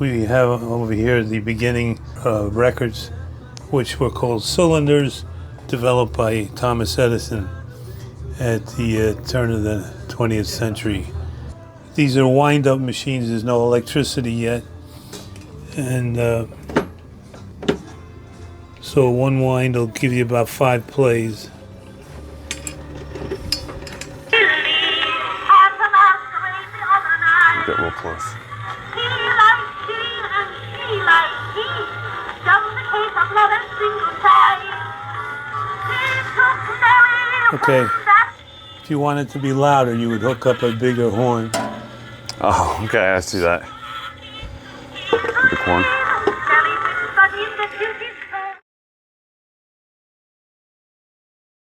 We have over here the beginning records, which were called cylinders, developed by Thomas Edison at the turn of the 20th century. These are wind-up machines. There's no electricity yet. And so one wind will give you about 5 plays. Get real close. Okay, if you want it to be louder, you would hook up a bigger horn. Oh, okay, I see that. Big horn.